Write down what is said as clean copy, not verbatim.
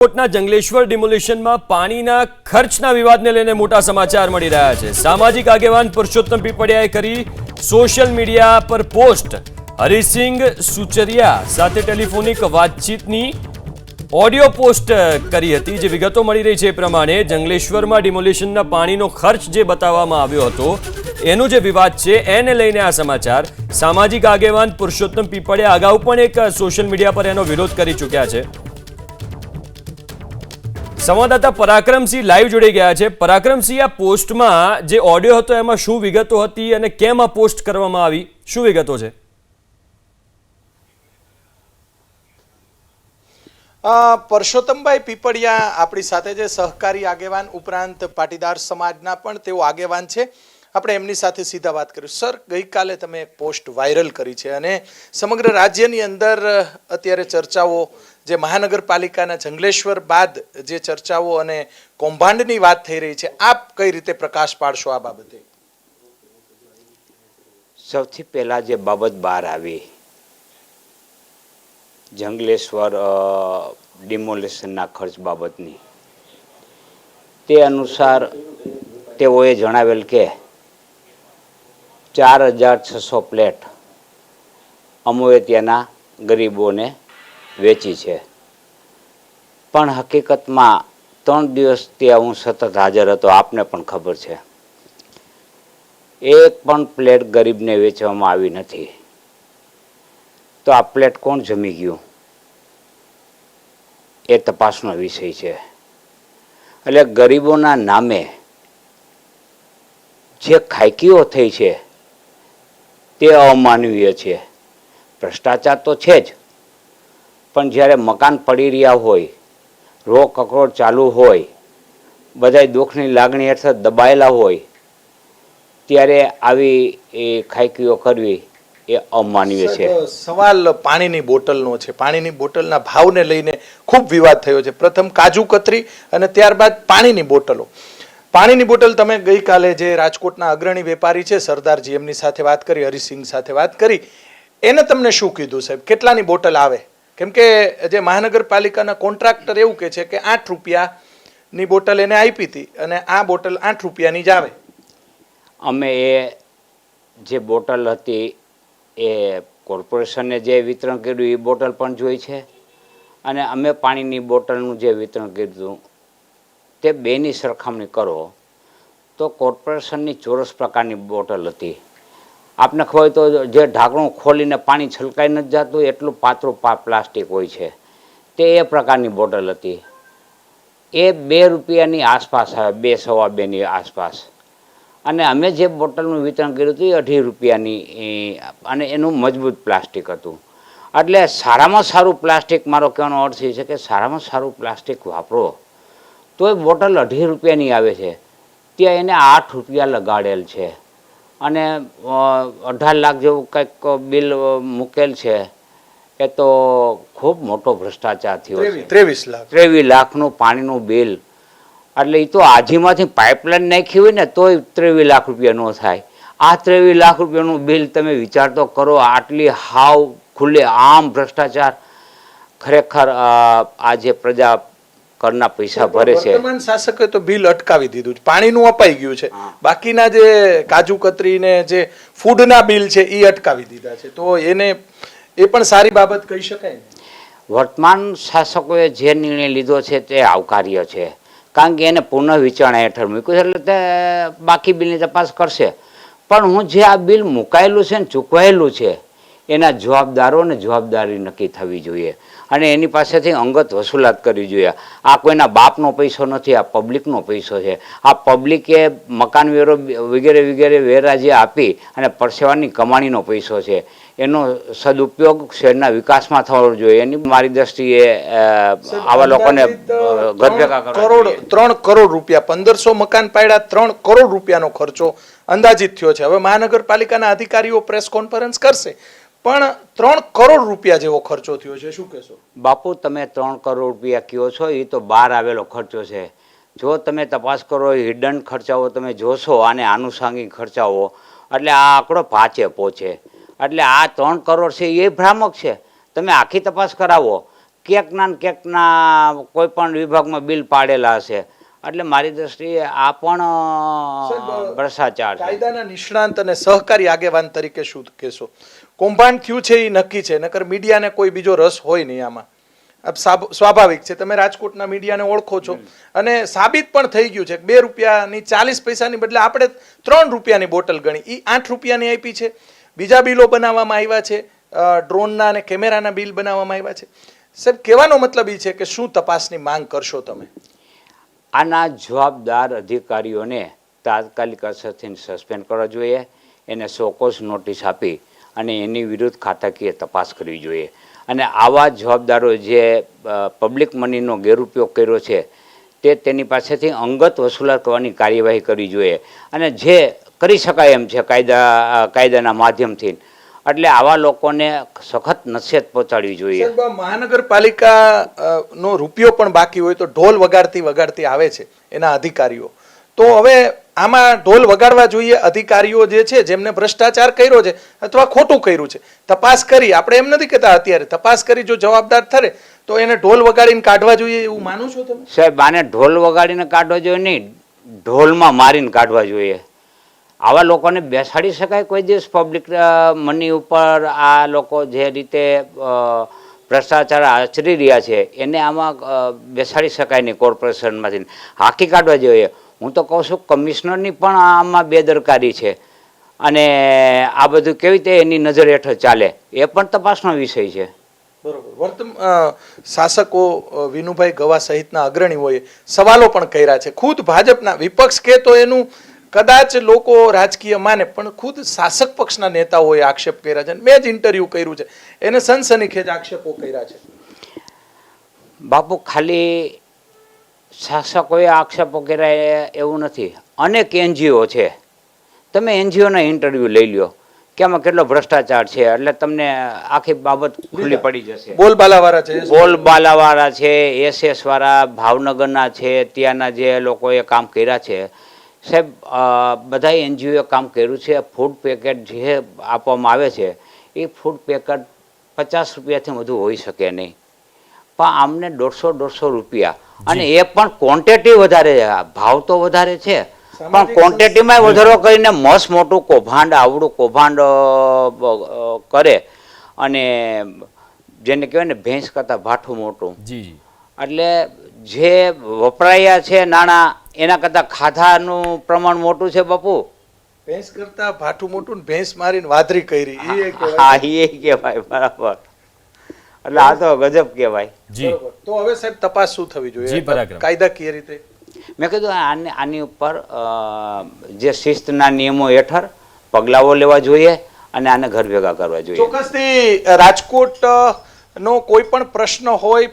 કોટના જંગલેશ્વર ડિમોલિશનમાં પાણીના ખર્ચના વિવાદને લઈને મોટા સમાચાર મળી રહ્યા છે। સામાજિક આગેવાન પુરુષોત્તમ પીપળિયાએ કરી સોશિયલ મીડિયા પર પોસ્ટ। હરિસિંહ સુચરિયા સાથે ટેલિફોનિક વાતચીતની ઓડિયો પોસ્ટ કરી હતી। જે વિગતો મળી રહી છે એ પ્રમાણે જંગલેશ્વરમાં ડિમોલિશનના પાણીનો ખર્ચ જે બતાવવામાં આવ્યો હતો એનો જે વિવાદ છે એને લઈને આ સમાચાર। સામાજિક આગેવાન પુરુષોત્તમ પીપળિયા અગાઉ પણ એક સોશિયલ મીડિયા પર એનો વિરોધ કરી ચૂક્યા છે। સંવાદદાતા પરાક્રમસિંહ લાઈવ જોડાઈ ગયા છે। પરાક્રમસિંહ, આ પોસ્ટમાં જે ઓડિયો હતો એમાં શું વિગતો હતી અને કેમ આ પોસ્ટ કરવામાં આવી, શું વિગતો છે? પરસોત્તમભાઈ પીપળિયા આપણી સાથે જે સહકારી આગેવાન ઉપરાંત પાટીદાર સમાજના પણ તેઓ આગેવાન છે। આપણે એમની સાથે સીધા વાત કરીશું। સર, ગઈકાલે તમે એક પોસ્ટ વાયરલ કરી છે અને સમગ્ર રાજ્યની અંદર અત્યારે ચર્ચાઓ જે મહાનગરપાલિકાના જંગલેશ્વર બાદ જે ચર્ચાઓ અને કૌભાંડની વાત થઈ રહી છે, આપ કઈ રીતે પ્રકાશ પાડશો આ બાબતે? સૌથી પહેલા જે બાબત બહાર આવી જંગલેશ્વર ડિમોલેશનના ખર્ચ બાબતની, તે અનુસાર તેઓએ જણાવેલ કે 4600 પ્લેટ અમોએ ત્યાંના ગરીબોને વેચી છે, પણ હકીકતમાં 3 દિવસ ત્યાં હું સતત હાજર હતો, આપને પણ ખબર છે, એક પણ પ્લેટ ગરીબને વેચવામાં આવી નથી। તો આ પ્લેટ કોણ જમી ગયું એ તપાસનો વિષય છે। એટલે ગરીબોના નામે જે ખાયકીઓ થઈ છે તે અમાનવીય છે। ભ્રષ્ટાચાર તો છે જ, પણ જ્યારે મકાન પડી રહ્યા હોય, રો કકરોડ ચાલુ હોય, બધા દુઃખની લાગણી હેઠળ દબાયેલા હોય, ત્યારે આવી ખાયકીઓ કરવી એ અમાનવીય છે। સવાલ પાણીની બોટલનો છે। પાણીની બોટલના ભાવને લઈને ખૂબ વિવાદ થયો છે। પ્રથમ કાજુ કતરી અને ત્યારબાદ પાણીની બોટલો। પાણીની બોટલ તમે ગઈકાલે જે રાજકોટના અગ્રણી વેપારી છે સરદારજી, એમની સાથે વાત કરી, હરિસિંહ સાથે વાત કરી, એને તમને શું કીધું સાહેબ? કેટલાની બોટલ આવે? કેમ કે જે મહાનગરપાલિકાના કોન્ટ્રાક્ટર એવું કહે છે કે 8 રૂપિયાની બોટલ એને આપી હતી અને આ બોટલ 8 રૂપિયાની જ આવે। અમે એ જે બોટલ હતી એ કોર્પોરેશને જે વિતરણ કર્યું એ બોટલ પણ જોઈ છે, અને અમે પાણીની બોટલનું જે વિતરણ કર્યું તે બેની સરખામણી કરો તો કોર્પોરેશનની ચોરસ પ્રકારની બોટલ હતી। આપને ખબર હોય તો જે ઢાંકણું ખોલીને પાણી છલકાઈ નથી જતું એટલું પાતળું પ્લાસ્ટિક હોય છે, તે એ પ્રકારની બોટલ હતી। એ 2 રૂપિયાની આસપાસ આવે, 2 સવા 2ની આસપાસ। અને અમે જે બોટલનું વિતરણ કર્યું હતું એ 2.5 રૂપિયાની, અને એનું મજબૂત પ્લાસ્ટિક હતું। એટલે સારામાં સારું પ્લાસ્ટિક, મારો કહેવાનો અર્થ એ છે કે સારામાં સારું પ્લાસ્ટિક વાપરો તો એ બોટલ 2.5 રૂપિયાની આવે છે, ત્યાં એને 8 રૂપિયા લગાડેલ છે, અને 18 લાખ જેવું કંઈક બિલ મૂકેલ છે। એ તો ખૂબ મોટો ભ્રષ્ટાચાર થયો છે। 23 લાખનું પાણીનું બિલ, એટલે એ તો આજીમાંથી પાઇપલાઇન નાખી હોય ને તોય 23 લાખ રૂપિયા ન થાય। આ 23 લાખ રૂપિયાનું બિલ તમે વિચાર તો કરો। આટલી હાવ ખુલ્લે આમ ભ્રષ્ટાચાર, ખરેખર આ જે પ્રજા કરના પૈસા ભરે છે। વર્તમાન શાસકે તો બિલ અટકાવી દીધું છે, પાણીનું અપાઈ ગયું છે, બાકીના જે કાજુ કતરી ને જે ફૂડના બિલ છે એ અટકાવી દીધા છે, તો એને એ પણ સારી બાબત કહી શકાય ને? વર્તમાન શાસકોએ જે નિર્ણય લીધો છે તે આવકાર્ય છે, કારણ કે એને પુનઃ વિચારણા હેઠળ મૂક્યું છે, એટલે તે બાકી બિલની તપાસ કરશે। પણ હું જે આ બિલ મુકાયેલું છે ને ચૂકવાયેલું છે એના જવાબદારો ને જવાબદારી નક્કી થવી જોઈએ, અને એની પાસેથી અંગત વસૂલાત કરવી જોઈએ। આ કોઈના બાપનો પૈસો નથી, આ પબ્લિકનો પૈસો છે। આ પબ્લિકે મકાન વેરો વગેરે વગેરે વેરા જે આપી અને પરસેવાની કમાણીનો પૈસો છે, એનો સદુપયોગ શહેરના વિકાસમાં થવો જોઈએ। એની મારી દ્રષ્ટિએ આવા લોકોને ઘર ભેગા કરવા જોઈએ। 3 કરોડ રૂપિયા, 1500 મકાન પાડ્યા, 3 કરોડ રૂપિયાનો ખર્ચો અંદાજિત થયો છે। હવે મહાનગરપાલિકાના અધિકારીઓ પ્રેસ કોન્ફરન્સ કરશે, પણ 3 કરોડ રૂપિયા જેવો ખર્ચો થયો છે, શું કહેશો? બાપુ, તમે 3 કરોડ રૂપિયા કહો છો એ તો બહાર આવેલો ખર્ચો છે। જો તમે તપાસ કરો, હિડન ખર્ચાઓ તમે જોશો અને આનુષાંગિક ખર્ચાઓ, એટલે આ આંકડો 5 પહોંચે। એટલે આ 3 કરોડ છે એ ભ્રામક છે। તમે આખી તપાસ કરાવો ક્યાંકના કોઈ પણ વિભાગમાં બિલ પાડેલા હશે. એટલે મારી દ્રષ્ટિએ આ પણ ભ્રષ્ટાચાર છે. કાયદાના નિષ્ણાંત અને સહકારી આગેવાન તરીકે શું કહેશો? કૌભાંડ થયું છે એ નક્કી છે, નકર મીડિયાને કોઈ બીજો રસ હોય નહીં આમાં. સ્વાભાવિક છે, તમે રાજકોટના મીડિયાને ઓળખો છો અને સાબિત પણ થઈ ગયું છે કે 2 રૂપિયાની 40 પૈસાની બદલે આપણે 3 રૂપિયાની બોટલ ગણી, એ 8 રૂપિયાની આપી છે. બીજા બિલો બનાવવામાં આવ્યા છે, ડ્રોનના અને કેમેરાના બિલ બનાવવામાં આવ્યા છે. સાહેબ, કહેવાનો મતલબ એ છે કે શું તપાસની માંગ કરશો તમે? આના જવાબદાર અધિકારીઓને તાત્કાલિક અસરથી સસ્પેન્ડ કરવા જોઈએ, એને સોકોસ નોટિસ આપી અને એની વિરુદ્ધ ખાતાકીય તપાસ કરવી જોઈએ. અને આવા જવાબદારો જે પબ્લિક મનીનો ગેરઉપયોગ કર્યો છે તેની પાસેથી અંગત વસૂલાત કરવાની કાર્યવાહી કરવી જોઈએ. અને જે કરી શકાય એમ છે કાયદાના માધ્યમથી, એટલે આવા લોકોને સખત નસીહત પહોંચાડવી જોઈએ. મહાનગરપાલિકા નો રૂપિયો પણ બાકી હોય તો ઢોલ વગાડતી આવે છે એના અધિકારીઓ. તો હવે આમાં ઢોલ વગાડવા જોઈએ અધિકારીઓ જે છે જેમને ભ્રષ્ટાચાર કર્યો છે અથવા ખોટું કર્યું છે. તપાસ કરી, આપણે એમ નથી કહેતા અત્યારે, તપાસ કરી જો જવાબદાર ઠરે તો એને ઢોલ વગાડીને કાઢવા જોઈએ, એવું માનો છો તમે? સાહેબ, આને ઢોલ વગાડીને કાઢવા જોઈએ નહીં, ઢોલમાં મારીને કાઢવા જોઈએ. આવા લોકોને બેસાડી શકાય કોઈ દિવસ પબ્લિક મની ઉપર? આ લોકો જે રીતે ભ્રષ્ટાચાર આચરી રહ્યા છે એને આમાં બેસાડી શકાય નહીં. કોર્પોરેશનમાંથી હાંકી કાઢવા જોઈએ. હું તો કહું છું કમિશનરની પણ આમાં બેદરકારી છે અને આ બધું કેવી રીતે એની નજર હેઠળ ચાલે એ પણ તપાસનો વિષય છે. બરોબર. શાસકો વિનુભાઈ ગવા સહિતના અગ્રણીઓએ સવાલો પણ કર્યા છે. ખુદ ભાજપના વિપક્ષ કે તો એનું કદાચ લોકો રાજકીય માને, પણ ખુદ શાસક પક્ષના નેતાઓએ આક્ષેપ કર્યા છે. મેં જ ઇન્ટરવ્યુ કર્યું છે, એને સનસનીખેજ આક્ષેપો કર્યા છે. બાપુ, ખાલી શાસકોએ આક્ષેપો કર્યા એવું નથી, અનેક એનજીઓ છે. તમે એનજીઓના ઇન્ટરવ્યુ લઈ લ્યો કે આમાં કેટલો ભ્રષ્ટાચાર છે, એટલે તમને આખી બાબત ખુલ્લી પડી જશે. બોલબાલાવાળા છે, બોલબાલાવાળા છે, SS વાળા ભાવનગરના છે, ત્યાંના જે લોકોએ કામ કર્યા છે. સાહેબ, બધા એનજીઓએ કામ કર્યું છે. ફૂડ પેકેટ જે આપવામાં આવે છે એ ફૂડ પેકેટ 50 રૂપિયાથી વધુ હોઈ શકે નહીં, પણ આમને 150-150 રૂપિયા, અને એ પણ ક્વોન્ટિટી વધારે, ભાવ તો વધારે છે પણ ક્વોન્ટિટીમાં વધારો કરીને મસ્ત મોટું કૌભાંડ, આવડું કૌભાંડ કરે અને જેને કહેવાય ને ભેંસ કરતાં ભાઠું મોટું. એટલે જે વપરાયા છે નાણાં એના કરતાં ખાધાનું પ્રમાણ મોટું છે. બાપુ, ભેંસ કરતાં ભાઠું મોટું ને ભેંસ મારીને વાદરી કરી, હા એ કહેવાય. બરાબર. એટલે આ તો ગજબ કહેવાય. તો હવે સાહેબ તપાસ શું થવી જોઈએ કાયદાકીય રીતે? મેં કીધું આની ઉપર જે શિસ્તના નિયમો હેઠળ પગલાઓ લેવા જોઈએ અને આને ઘર ભેગા કરવા જોઈએ. ચોક્કસથી રાજકોટ નો કોઈ પણ પ્રશ્ન હોય